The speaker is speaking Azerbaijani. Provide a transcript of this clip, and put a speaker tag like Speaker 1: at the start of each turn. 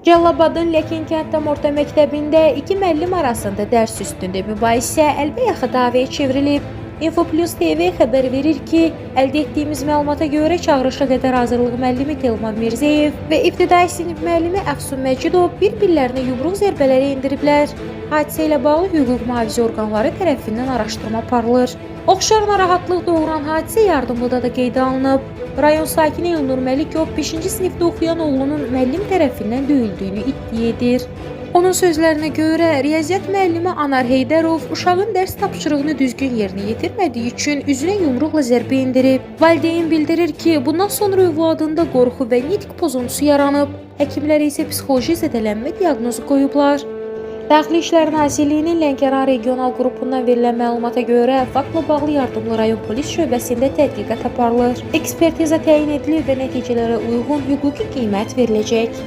Speaker 1: Cəlilabadın Ləkin kənd tam orta məktəbində iki müəllim arasında dərs üstündə mübahisə əlbəyaxı davaya çevrilib. Infoplus TV xəbər verir ki, əldə etdiyimiz məlumata görə çağırışa qədər hazırlıq müəllimi Telman Mirzəyev və ibtidai sinif müəllimi Əfsun Məcidov bir-birlərinə yumruq zərbələri endiriblər. Hadisə ilə bağlı hüquq mühafizə orqanları tərəfindən araşdırma aparılır. Oxşar narahatlıq doğuran hadisə Yardımlıda da qeydə alınıb. Rayon sakini İlnur Məlikov 5-ci sinifdə oxuyan oğlunun müəllim tərəfindən döyüldüyünü iddia edir. Onun sözlərinə görə riyaziyyat müəllimi Anar Heydərov uşağın dərs tapşırığını düzgün yerinə yetirmədiyi üçün üzünə yumruqla zərbə endirib. Valideyn bildirir ki, bundan sonra övladında qorxu və nitq pozuntusu yaranıb. Həkimlər isə psixoloji zədələnmə diaqnozu qoyublar. Daxili İşlər Nazirliyinin Lənkəran regional qrupundan verilən məlumata görə faktla bağlı Yardımlı rayon polis şöbəsində tədqiqat aparılır. Ekspertiza təyin edilir və nəticələrə uyğun hüquqi qiymət veriləcək.